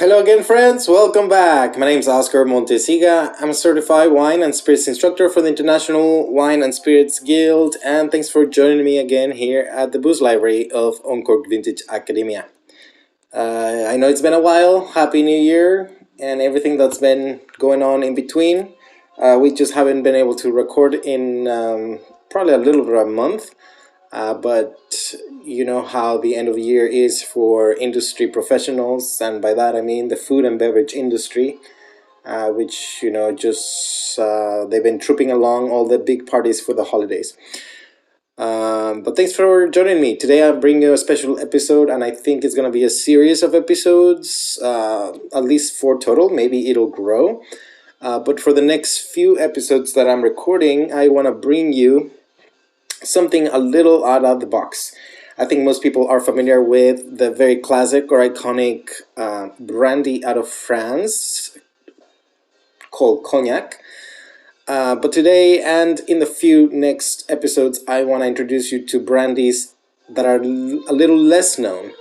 Hello again, friends. Welcome back. My name is Oscar Montesiga. I'm a certified wine and spirits instructor for the International Wine and Spirits Guild, and thanks for joining me again here at the Booze Library of Uncorked Vintage Academia. I know it's been a while. Happy New Year and everything that's been going on in between. We just haven't been able to record in probably a little over a month. But you know how the end of the year is for industry professionals, and by that I mean the food and beverage industry, which just they've been trooping along all the big parties for the holidays. But thanks for joining me today. I'm bringing you a special episode, and I think it's going to be a series of episodes, at least 4 total. Maybe it'll grow. But for the next few episodes that I'm recording, I want to bring you something a little out of the box. I think most people are familiar with the very classic or iconic brandy out of France called cognac. But today and in the few next episodes, I want to introduce you to brandies that are a little less known.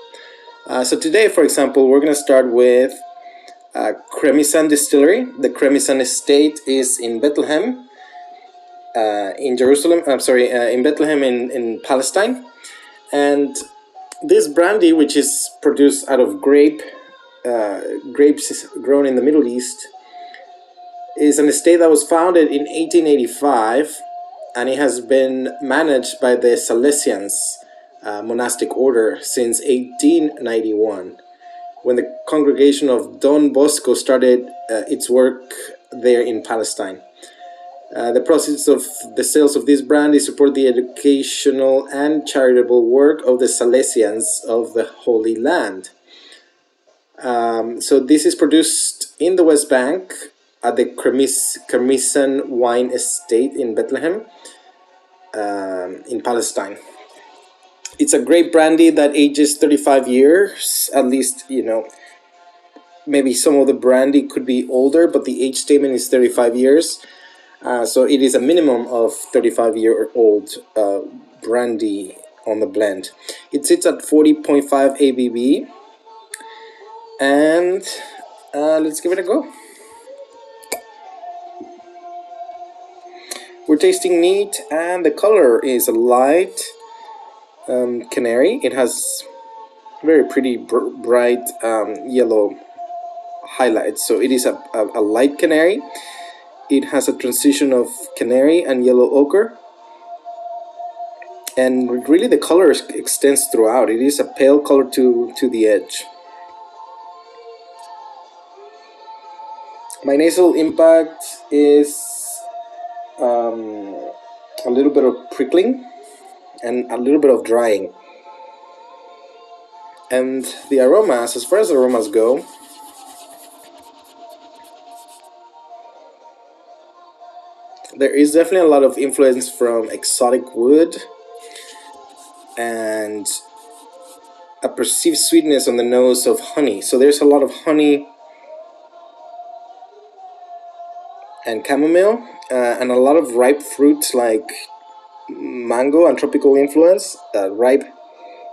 So today, for example, we're going to start with Cremisan Distillery. The Cremisan Estate is in Bethlehem, in Jerusalem. In Bethlehem in Palestine. And this brandy, which is produced out of grapes grown in the Middle East, is an estate that was founded in 1885, and it has been managed by the Salesians monastic order since 1891, when the congregation of Don Bosco started its work there in Palestine. The proceeds of the sales of this brandy support the educational and charitable work of the Salesians of the Holy Land. So this is produced in the West Bank at the Cremisan Wine Estate in Bethlehem, in Palestine. It's a great brandy that ages 35 years, at least, maybe some of the brandy could be older, but the age statement is 35 years. So it is a minimum of 35-year-old brandy on the blend. It sits at 40.5 ABV, and let's give it a go. We're tasting neat, and the color is a light canary. It has very pretty bright yellow highlights, so it is a light canary. It has a transition of canary and yellow ochre, and really the color extends throughout. It is a pale color to the edge. My nasal impact is a little bit of prickling and a little bit of drying. And the aromas, as far as aromas go, there is definitely a lot of influence from exotic wood and a perceived sweetness on the nose of honey. So there's a lot of honey and chamomile, and a lot of ripe fruits like mango and tropical influence, ripe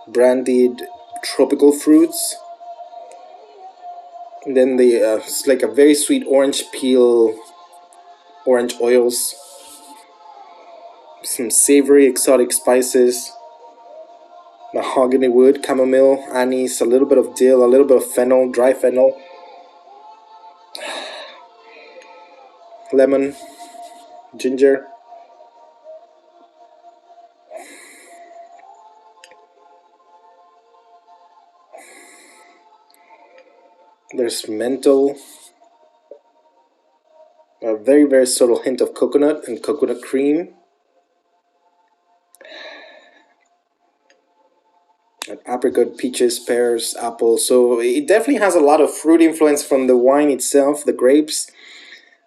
brandied tropical fruits. And then it's like a very sweet orange peel, orange oils, some savory exotic spices, mahogany wood, chamomile, anise, a little bit of dill, a little bit of fennel, dry fennel, lemon, ginger. There's menthol, a very, very subtle hint of coconut and coconut cream, and apricot, peaches, pears, apples. So it definitely has a lot of fruit influence from the wine itself, the grapes.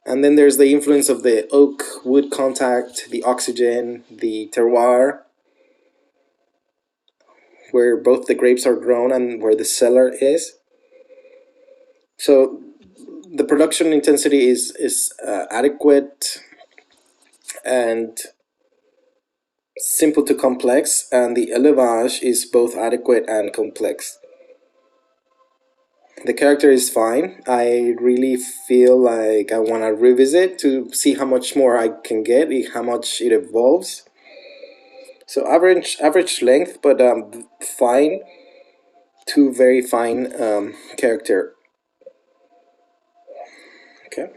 And then there's the influence of the oak wood contact, the oxygen, the terroir, where both the grapes are grown and where the cellar is. So the production intensity is adequate and simple to complex, and the élevage is both adequate and complex. The character is fine. I really feel like I want to revisit to see how much more I can get, how much it evolves. So average length, but fine. Two very fine character. Okay.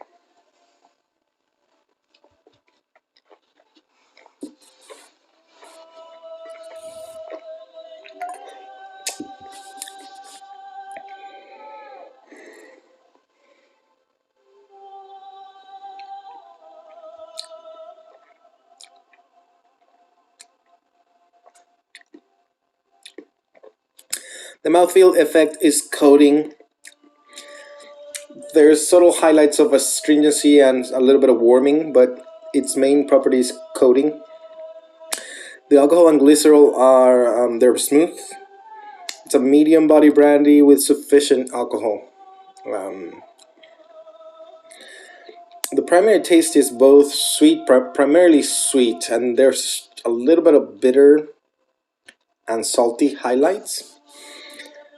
The mouthfeel effect is coating. There's subtle highlights of astringency and a little bit of warming, but its main property is coating. The alcohol and glycerol are they're smooth. It's a medium body brandy with sufficient alcohol. Um, the primary taste is both sweet, primarily sweet, and there's a little bit of bitter and salty highlights,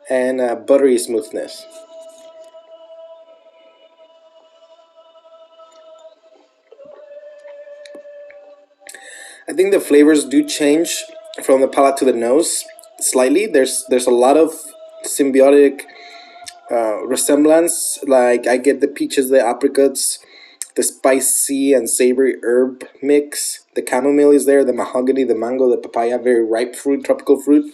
and buttery smoothness. I think the flavors do change from the palate to the nose slightly. There's a lot of symbiotic resemblance. Like I get the peaches, the apricots, the spicy and savory herb mix. The chamomile is there, the mahogany, the mango, the papaya, very ripe fruit, tropical fruit.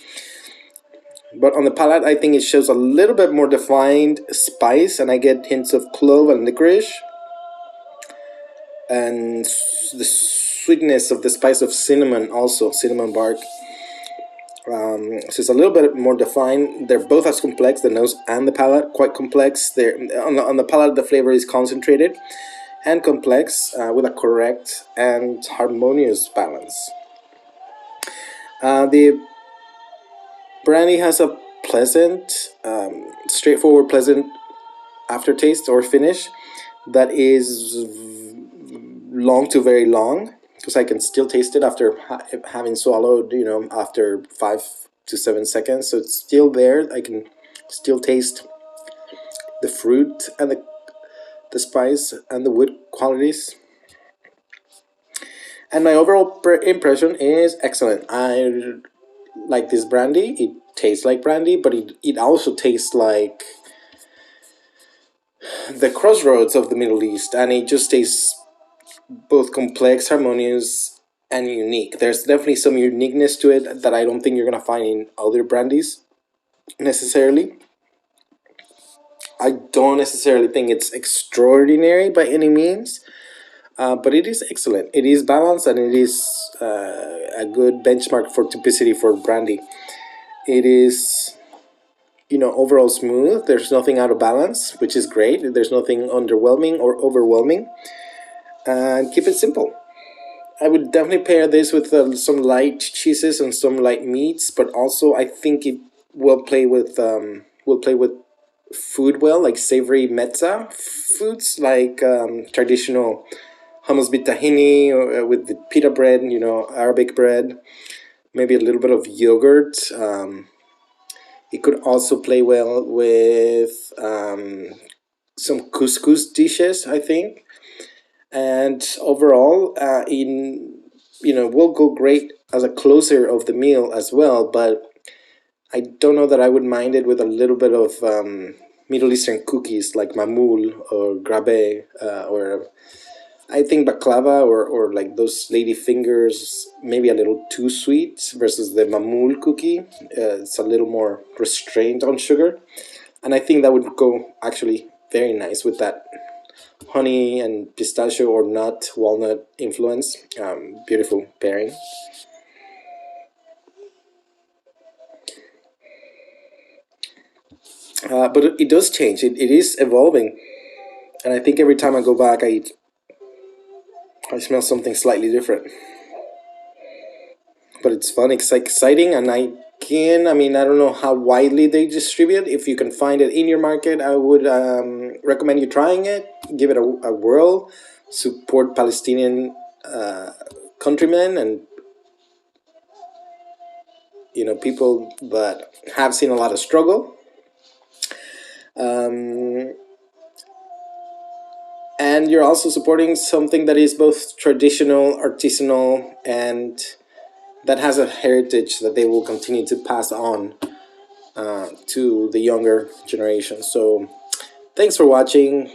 But on the palate, I think it shows a little bit more defined spice, and I get hints of clove and licorice, and the sweetness of the spice of cinnamon, also cinnamon bark. So it's a little bit more defined. They're both as complex, the nose and the palate, quite complex. They're on the palate, the flavor is concentrated and complex with a correct and harmonious balance. The brandy has a pleasant, straightforward, pleasant aftertaste or finish that is long to very long, because I can still taste it after having swallowed, after 5 to 7 seconds. So it's still there. I can still taste the fruit and the spice and the wood qualities. And my overall impression is excellent. I like this brandy. It tastes like brandy, but it also tastes like the crossroads of the Middle East, and it just tastes both complex, harmonious, and unique. There's definitely some uniqueness to it that I don't think you're gonna find in other brandies necessarily. I don't necessarily think it's extraordinary by any means, but it is excellent. It is balanced, and it is a good benchmark for typicity for brandy. It is, overall smooth. There's nothing out of balance, which is great. There's nothing underwhelming or overwhelming. And keep it simple. I would definitely pair this with some light cheeses and some light meats, but also I think it will play with food well, like savory mezza foods, like traditional hummus bitahini or, with the pita bread, Arabic bread, maybe a little bit of yogurt. It could also play well with some couscous dishes, I think. And overall, will go great as a closer of the meal as well. But I don't know that I would mind it with a little bit of Middle Eastern cookies like Ma'amoul or Grabe, or I think baklava, or like those lady fingers, maybe a little too sweet versus the Ma'amoul cookie. It's a little more restrained on sugar, and I think that would go actually very nice with that honey and pistachio or nut walnut influence. Beautiful pairing. But it does change. It is evolving, and I think every time I go back, I smell something slightly different. But it's fun, it's exciting, and I mean, I don't know how widely they distribute. If you can find it in your market, I would recommend you trying it. Give it a whirl. Support Palestinian countrymen and people that have seen a lot of struggle. Um, and you're also supporting something that is both traditional, artisanal, and that has a heritage that they will continue to pass on to the younger generation. So thanks for watching.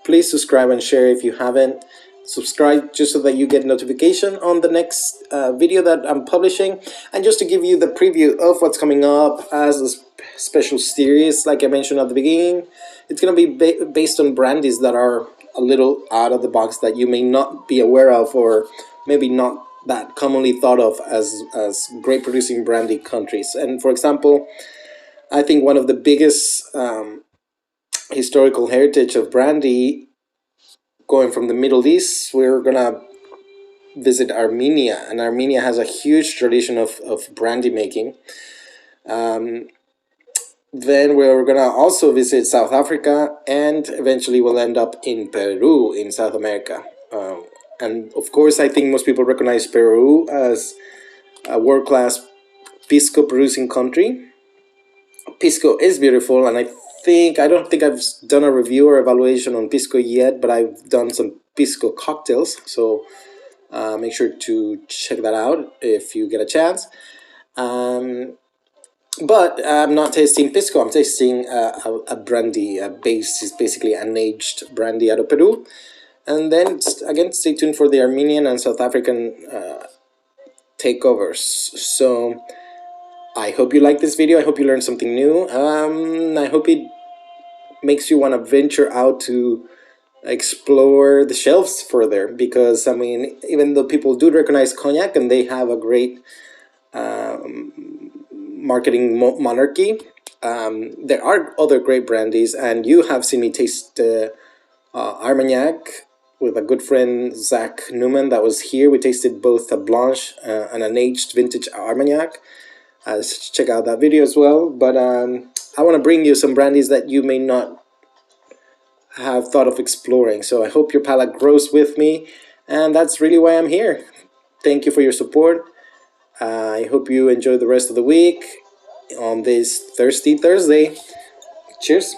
Please subscribe and share if you haven't. Subscribe just so that you get notification on the next video that I'm publishing. And just to give you the preview of what's coming up as a special series, like I mentioned at the beginning, it's going to be based on brandies that are a little out of the box, that you may not be aware of, or maybe not that commonly thought of as great producing brandy countries. And for example, I think one of the biggest historical heritage of brandy, going from the Middle East, we're gonna visit Armenia, and Armenia has a huge tradition of brandy making. Um, then we're gonna also visit South Africa, and eventually we'll end up in Peru in South America. And of course, I think most people recognize Peru as a world-class pisco producing country. Pisco is beautiful, and I don't think I've done a review or evaluation on pisco yet, but I've done some pisco cocktails, so make sure to check that out if you get a chance. But I'm not tasting pisco. I'm tasting a brandy. Base is basically an aged brandy out of Peru. And then again, stay tuned for the Armenian and South African takeovers. So I hope you like this video. I hope you learned something new. I hope it makes you want to venture out to explore the shelves further, because I mean, even though people do recognize cognac and they have a great marketing monarchy, there are other great brandies, and you have seen me taste Armagnac with a good friend Zach Newman that was here. We tasted both a Blanche and an aged vintage Armagnac. Check out that video as well. But I want to bring you some brandies that you may not have thought of exploring. So I hope your palate grows with me, and that's really why I'm here. Thank you for your support. I hope you enjoy the rest of the week on this Thirsty Thursday. Cheers.